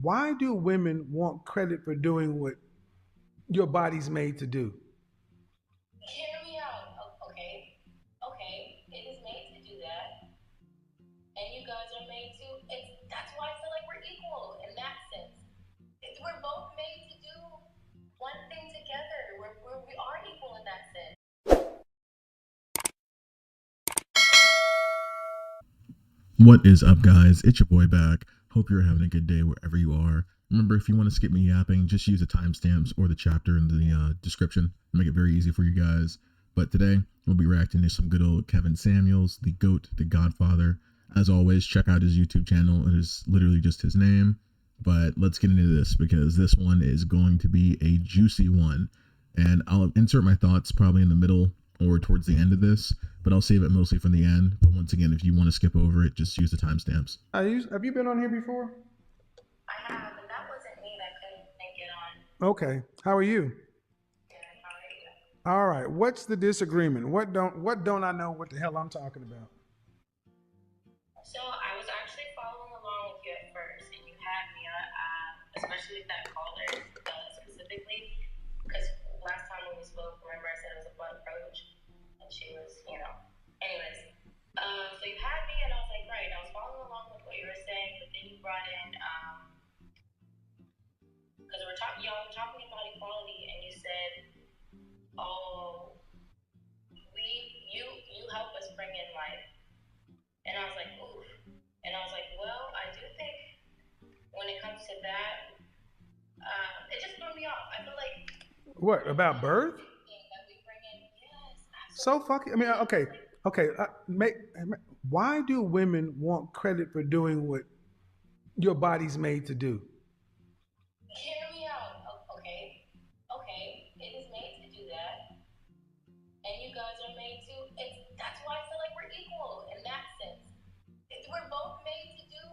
Why do women want credit for doing what your body's made to do? Hear me out. Okay. Okay. It is made to do that. And you guys are made to. That's why I feel like we're equal in that sense. We're both made to do one thing together. We are equal in that sense. What is up, guys? It's your boy back. Hope you're having a good day wherever you are. Remember, if you want to skip me yapping, just use the timestamps or the chapter in the description. Make it very easy for you guys. But today, we'll be reacting to some good old Kevin Samuels, the GOAT, the Godfather. As always, check out his YouTube channel. It is literally just his name. But let's get into this because this one is going to be a juicy one. And I'll insert my thoughts probably in the middle or towards the end of this, but I'll save it mostly from the end. But once again, if you want to skip over it, just use the timestamps. Have you been on here before? I have, but that wasn't me that couldn't get on. Okay. How are you? Good. How are you? All right. What's the disagreement? What don't I know what the hell I'm talking about? So I was actually following along with you at first, and you had me, especially with that caller specifically, because last time when we spoke, remember I said it was a blunt approach, and she was, Anyways, so you had me, and I was like, right, I was following along with what you were saying, but then you brought in, because y'all were talking about equality, and you said, oh, you help us bring in life. And I was like, oof. And I was like, well, I do think when it comes to that, it just threw me off. I feel like What about birth? that we bring in, yes, So absolutely. fucking. I mean, okay. Why do women want credit for doing what your body's made to do? Hear me out. Okay. Okay. It is made to do that. And you guys are made to. That's why I feel like we're equal in that sense. We're both made to do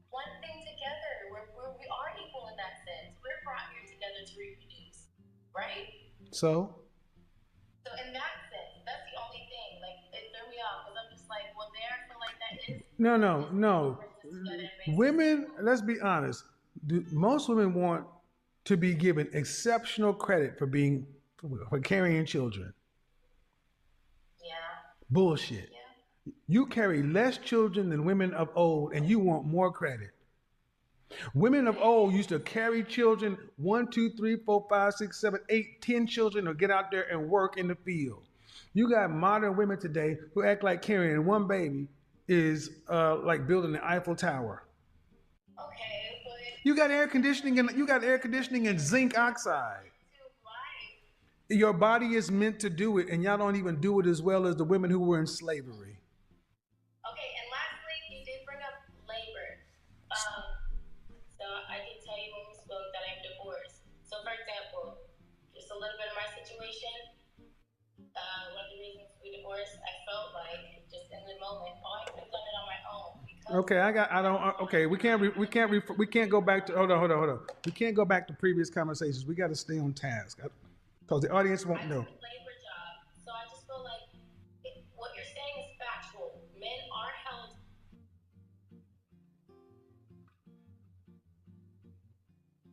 one thing together. We are equal in that sense. We're brought here together to reproduce, right? So So in that sense, that's the only thing. Like it threw me off because I'm just like, well, there I feel like that is no. Women, let's be honest. Most women want to be given exceptional credit for carrying children. Yeah. Bullshit. Yeah. You carry less children than women of old, and you want more credit. Women of old used to carry children 1, 2, 3, 4, 5, 6, 7, 8, 10 children, or get out there and work in the field. You got modern women today who act like carrying one baby is like building the Eiffel Tower. Okay, but You got air conditioning and zinc oxide. to life. Your body is meant to do it, and y'all don't even do it as well as the women who were in slavery. Okay, and lastly, you did bring up labor. So I did tell you when we spoke that I'm divorced. So for example, just a little bit of my situation. One of the reasons we divorced, I felt like just in the moment, oh, I could have done it on my own because Okay, I don't. Okay, we can't go back to. Hold on. We can't go back to previous conversations. We got to stay on task because the audience I won't know. took a labor job. So I just feel like what you're saying is factual. Men are held.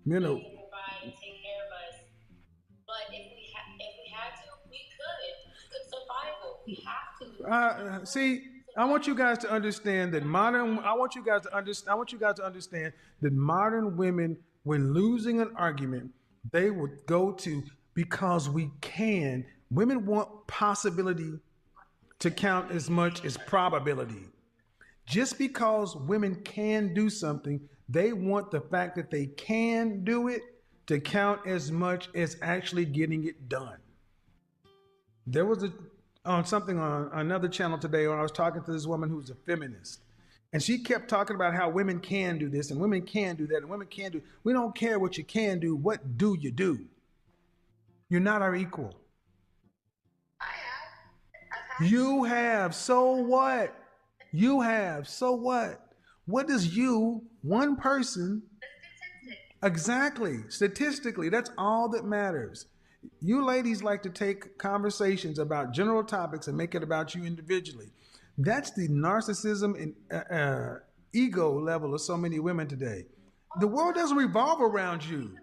You They know, can provide and take care of us. But if we had to, we could. We could survival. We have to. see, I want you guys to understand that modern. I want you guys to understand. I want you guys to understand that modern women, when losing an argument, they would go to because we can. Women want possibility to count as much as probability. Just because women can do something, they want the fact that they can do it to count as much as actually getting it done. There was on something on another channel today when I was talking to this woman who's a feminist. And she kept talking about how women can do this and women can do that and women can do. We don't care what you can do. What do you do? You're not our equal. I have. I've had. You have. So what? You have. So what? What does you, one person, exactly, statistically, that's all that matters. You ladies like to take conversations about general topics and make it about you individually. That's the narcissism and ego level of so many women today. The world doesn't revolve around you.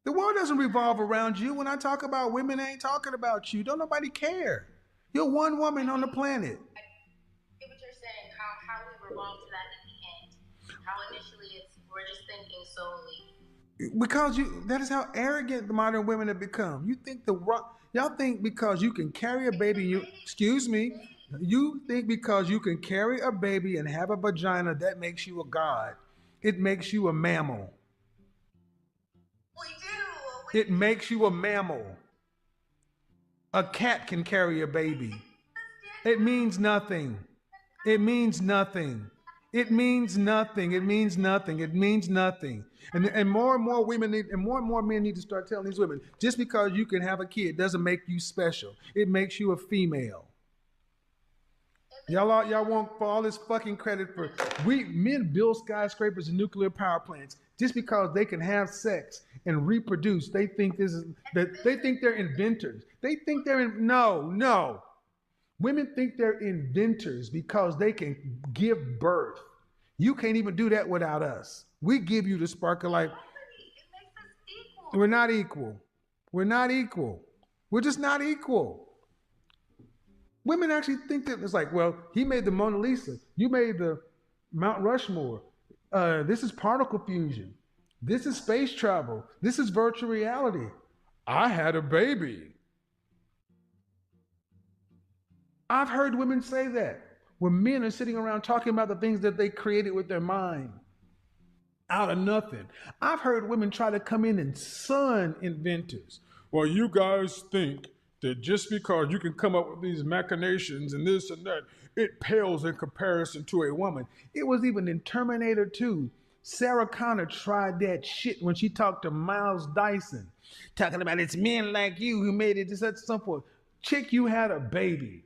The world doesn't revolve around you. When I talk about women, I ain't talking about you. Don't nobody care. You're one woman on the planet. I get what you're saying, how we revolve to that in the end. How initially we're just thinking solely. Because that is how arrogant the modern women have become. Y'all think because you can carry a baby, you think because you can carry a baby and have a vagina, that makes you a god. It makes you a mammal. We do. It makes you a mammal. A cat can carry a baby. It means nothing. It means nothing. It means nothing. It means nothing. It means nothing. And more and more women need, and more men need to start telling these women, just because you can have a kid doesn't make you special. It makes you a female. Y'all want for all this fucking credit for men build skyscrapers and nuclear power plants just because they can have sex and reproduce. They think they think they're inventors. They think no. Women think they're inventors because they can give birth. You can't even do that without us. We give you the spark of life. We're not equal. We're not equal. We're just not equal. Women actually think that it's like, well, he made the Mona Lisa. You made the Mount Rushmore. This is particle fusion. This is space travel. This is virtual reality. I had a baby. I've heard women say that when men are sitting around talking about the things that they created with their mind out of nothing. I've heard women try to come in and sun inventors. Well, you guys think that just because you can come up with these machinations and this and that, it pales in comparison to a woman. It was even in Terminator 2. Sarah Connor tried that shit when she talked to Miles Dyson, talking about it's men like you who made it to such and so forth. Chick, you had a baby.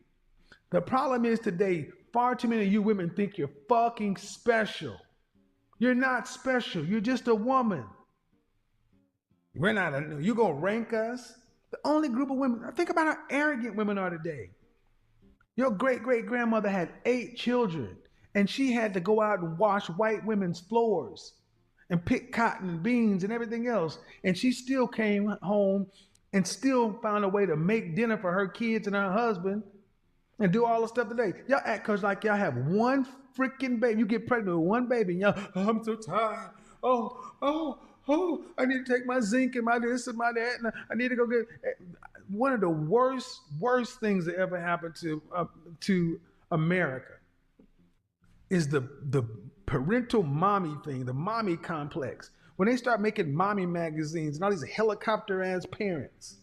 The problem is today, far too many of you women think you're fucking special. You're not special. You're just a woman. We're not, you gonna rank us? The only group of women, think about how arrogant women are today. Your great-great-grandmother had 8 children, and she had to go out and wash white women's floors and pick cotton and beans and everything else. And she still came home and still found a way to make dinner for her kids and her husband and do all the stuff today. Y'all act like y'all have one freaking baby. You get pregnant with one baby and y'all, I'm so tired. Oh, I need to take my zinc and my this and my that. And I need to go get one of the worst things that ever happened to America is the parental mommy thing, the mommy complex. When they start making mommy magazines and all these helicopter ass parents.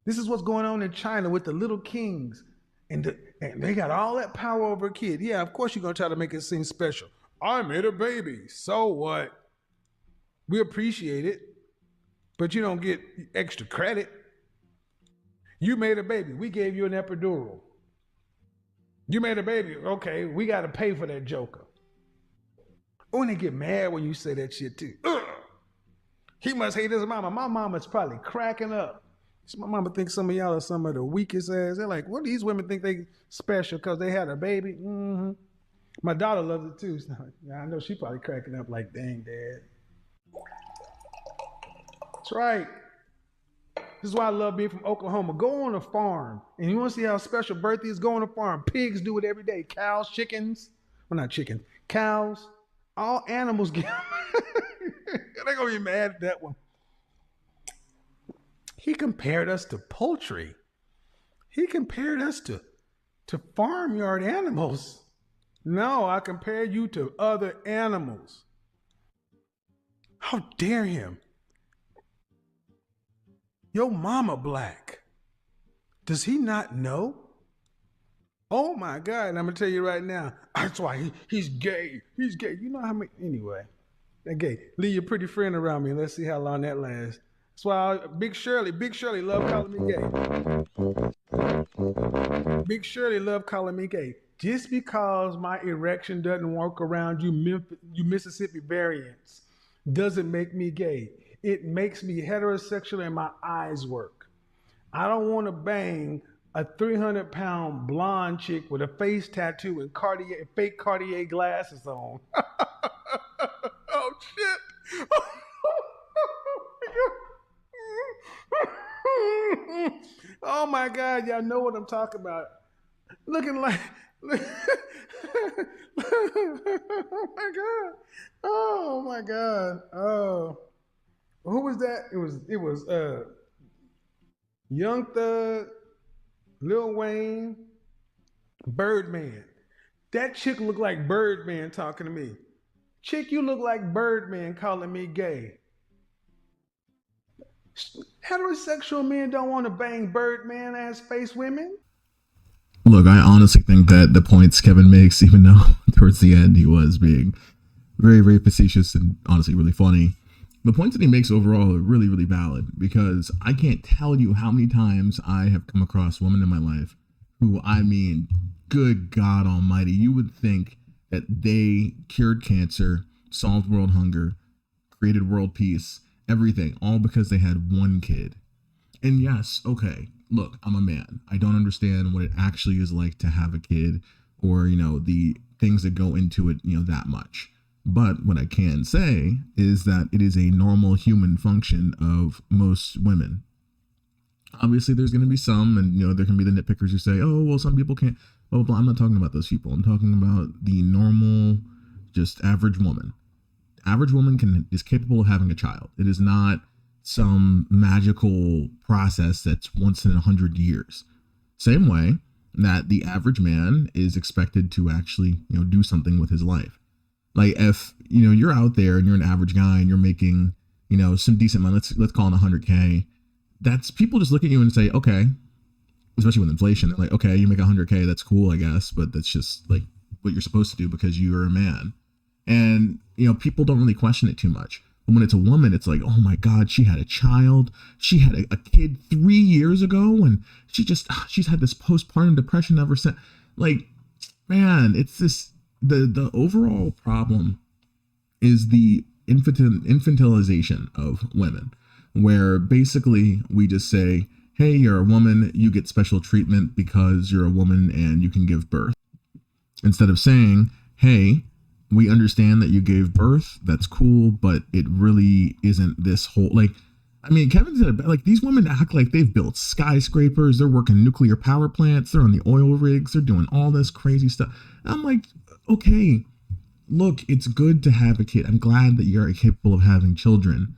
This is what's going on in China with the little kings. And they got all that power over a kid. Yeah, of course you're going to try to make it seem special. I made a baby. So what? We appreciate it, but you don't get extra credit. You made a baby. We gave you an epidural. You made a baby. Okay, we got to pay for that joker. Oh, and they get mad when you say that shit too. Ugh. He must hate his mama. My mama's probably cracking up. My mama thinks some of y'all are some of the weakest ass. They're like, what do these women think they special because they had a baby? Mm-hmm. My daughter loves it too. So, yeah, I know she probably cracking up like, dang, Dad. That's right. This is why I love being from Oklahoma. Go on a farm. And you want to see how special birthday is? Go on a farm. Pigs do it every day. Cows, chickens. Well, not chickens. Cows. All animals get They're going to be mad at that one. He compared us to poultry. He compared us to farmyard animals. No, I compared you to other animals. How dare him? Your mama black. Does he not know? Oh my God, and I'm gonna tell you right now, that's why he's gay. He's gay. You know how many, anyway, they're gay. Leave your pretty friend around me and let's see how long that lasts. That's why Big Shirley love calling me gay. Big Shirley love calling me gay. Just because my erection doesn't work around you Mississippi variants doesn't make me gay. It makes me heterosexual and my eyes work. I don't want to bang a 300-pound blonde chick with a face tattoo and fake Cartier glasses on. Oh, shit. Oh my God, y'all know what I'm talking about. Looking like oh my God. Oh my God. Oh. Who was that? It was Young Thug, Lil Wayne, Birdman. That chick looked like Birdman talking to me. Chick, you look like Birdman calling me gay. Heterosexual men don't want to bang Birdman ass face women. Look, I honestly think that the points Kevin makes, even though towards the end he was being very, very facetious and honestly really funny, the points that he makes overall are really, really valid, because I can't tell you how many times I have come across women in my life who, I mean, good God almighty, you would think that they cured cancer, solved world hunger, created world peace, everything, all because they had one kid. And yes, okay, look, I'm a man. I don't understand what it actually is like to have a kid, or, the things that go into it, that much. But what I can say is that it is a normal human function of most women. Obviously, there's going to be some, and, there can be the nitpickers who say, oh, well, some people can't, blah, blah, blah. I'm not talking about those people. I'm talking about the normal, just average woman. Average woman is capable of having a child. It is not some magical process that's once in 100 years. Same way that the average man is expected to actually, do something with his life. Like if, you're out there and you're an average guy and you're making, some decent money, let's call it 100K. That's, people just look at you and say, okay, especially with inflation, they're like, okay, you make 100K, that's cool, I guess, but that's just like what you're supposed to do because you're a man. And, people don't really question it too much. But when it's a woman, it's like, oh my God, she had a child. She had a kid 3 years ago, and she's had this postpartum depression ever since. Like, man, it's this, the overall problem is the infantilization of women, where basically we just say, hey, you're a woman, you get special treatment because you're a woman and you can give birth. Instead of saying, hey, we understand that you gave birth, that's cool, but it really isn't this whole, like, I mean, Kevin said, like, these women act like they've built skyscrapers, they're working nuclear power plants, they're on the oil rigs, they're doing all this crazy stuff. And I'm like, okay, look, it's good to have a kid. I'm glad that you're capable of having children,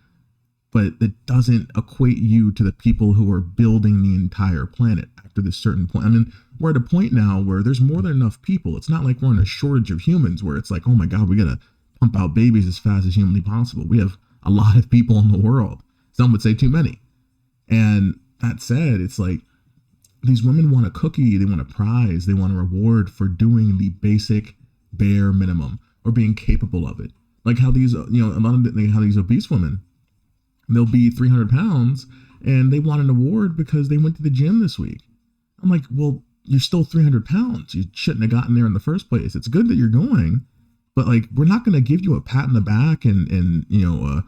but that doesn't equate you to the people who are building the entire planet after this certain point. I mean, we're at a point now where there's more than enough people. It's not like we're in a shortage of humans where it's like, oh my God, we got to pump out babies as fast as humanly possible. We have a lot of people in the world. Some would say too many. And that said, it's like these women want a cookie, they want a prize, they want a reward for doing the basic bare minimum or being capable of it. Like how these, a lot of how these obese women, they'll be 300 pounds and they want an award because they went to the gym this week. I'm like, well, you're still 300 pounds. You shouldn't have gotten there in the first place. It's good that you're going, but like, we're not going to give you a pat in the back and a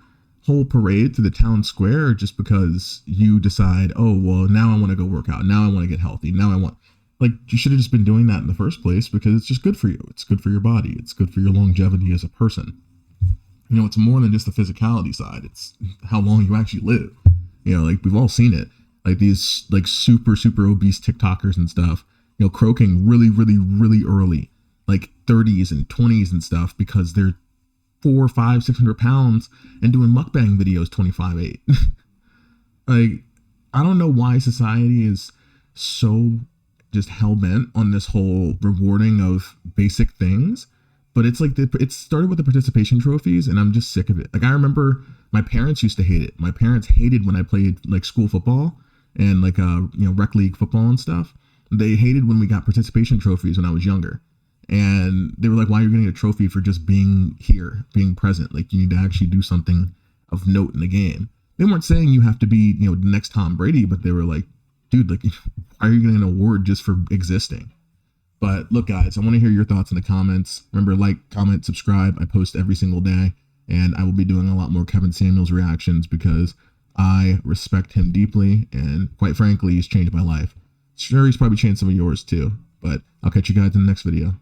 whole parade through the town square just because you decide, oh, well, now I want to go work out. Now I want to get healthy. Now I want, like, you should have just been doing that in the first place because it's just good for you. It's good for your body. It's good for your longevity as a person. It's more than just the physicality side. It's how long you actually live. Like we've all seen it. Like these like super, super obese TikTokers and stuff, croaking really, really, really early, like 30s and 20s and stuff because they're 400, 500, 600 pounds and doing mukbang videos 25/8. Like, I don't know why society is so just hell bent on this whole rewarding of basic things. But it's like it started with the participation trophies, and I'm just sick of it. Like, I remember my parents used to hate it. My parents hated when I played like school football and like rec league football and stuff. They hated when we got participation trophies when I was younger, and they were like, "Why are you getting a trophy for just being here, being present? Like, you need to actually do something of note in the game." They weren't saying you have to be the next Tom Brady, but they were like, "Dude, like, why are you getting an award just for existing?" But look, guys, I want to hear your thoughts in the comments. Remember, like, comment, subscribe. I post every single day, and I will be doing a lot more Kevin Samuels reactions because I respect him deeply, and quite frankly, he's changed my life. Sure, he's probably changed some of yours too, but I'll catch you guys in the next video.